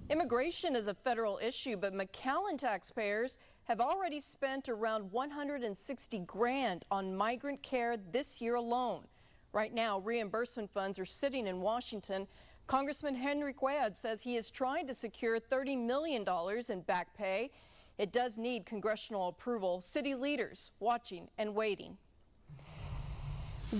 Immigration is a federal issue, but McAllen taxpayers have already spent around $160 grand on migrant care this year alone. Right now, reimbursement funds are sitting in Washington. Congressman Henry Quaid says he is trying to secure $30 million in back pay. It does need congressional approval. City leaders watching and waiting.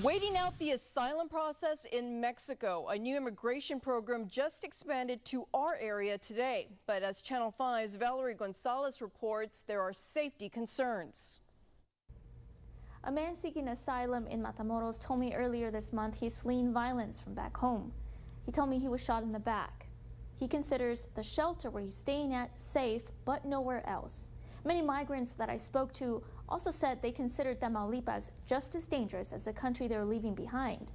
Waiting out the asylum process in Mexico. A new immigration program just expanded to our area today. But as Channel 5's Valerie Gonzalez reports, there are safety concerns. A man seeking asylum in Matamoros told me earlier this month he's fleeing violence from back home. He told me he was shot in the back. He considers the shelter where he's staying at safe, but nowhere else. Many migrants that I spoke to also said they considered Tamaulipas just as dangerous as the country they're leaving behind.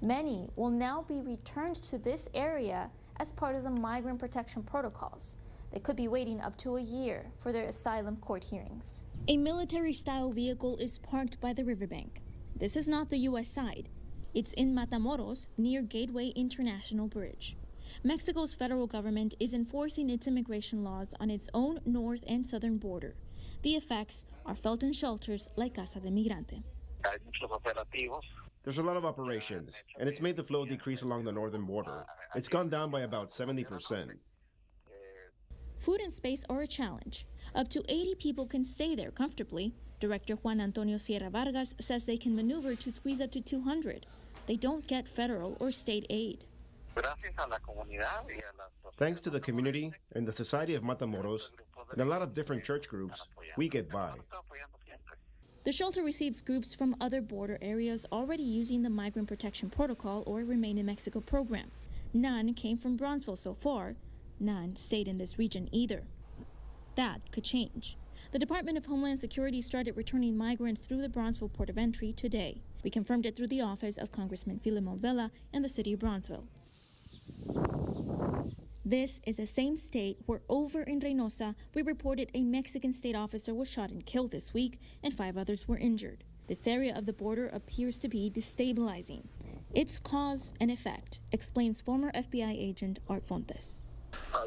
Many will now be returned to this area as part of the migrant protection protocols. They could be waiting up to a year for their asylum court hearings. A military-style vehicle is parked by the riverbank. This is not the U.S. side. It's in Matamoros, near Gateway International Bridge. Mexico's federal government is enforcing its immigration laws on its own north and southern border. The effects are felt in shelters like Casa de Migrante. There's a lot of operations, and it's made the flow decrease along the northern border. It's gone down by about 70%. Food and space are a challenge. Up to 80 people can stay there comfortably. Director Juan Antonio Sierra Vargas says they can maneuver to squeeze up to 200. They don't get federal or state aid. Thanks to the community and the Society of Matamoros and a lot of different church groups, we get by. The shelter receives groups from other border areas already using the Migrant Protection Protocol or Remain in Mexico program. None came from Bronzeville so far. None stayed in this region either. That could change. The Department of Homeland Security started returning migrants through the Bronzeville port of entry today. We confirmed it through the office of Congressman Filemon Vela and the city of Bronzeville. This is the same state where over in Reynosa, we reported a Mexican state officer was shot and killed this week and 5 others were injured. This area of the border appears to be destabilizing. It's cause and effect, explains former FBI agent Art Fontes.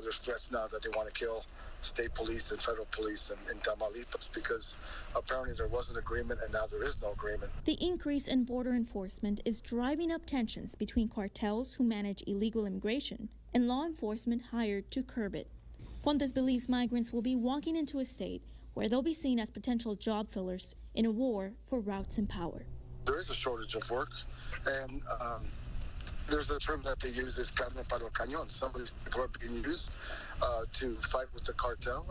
There's threats now that they want to kill state police and federal police in Tamaulipas because apparently there was an agreement and now there is no agreement. The increase in border enforcement is driving up tensions between cartels who manage illegal immigration and law enforcement hired to curb it. Fontes believes migrants will be walking into a state where they'll be seen as potential job fillers in a war for routes and power. There is a shortage of work, and there's a term that they use is carne para el cañón. Some of these people are being used to fight with the cartel,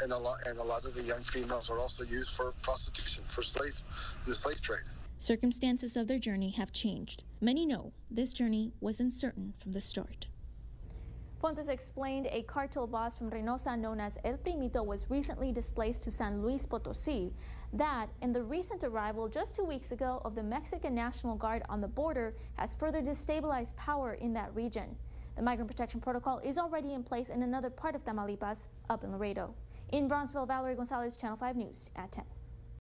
and a lot of the young females are also used for prostitution, for the slave trade. Circumstances of their journey have changed. Many know this journey was uncertain from the start. Fontes explained a cartel boss from Reynosa known as El Primito was recently displaced to San Luis Potosí. That, and the recent arrival just 2 weeks ago of the Mexican National Guard on the border, has further destabilized power in that region. The Migrant Protection Protocol is already in place in another part of Tamaulipas, up in Laredo. In Bronzeville, Valerie Gonzalez, Channel 5 News at 10.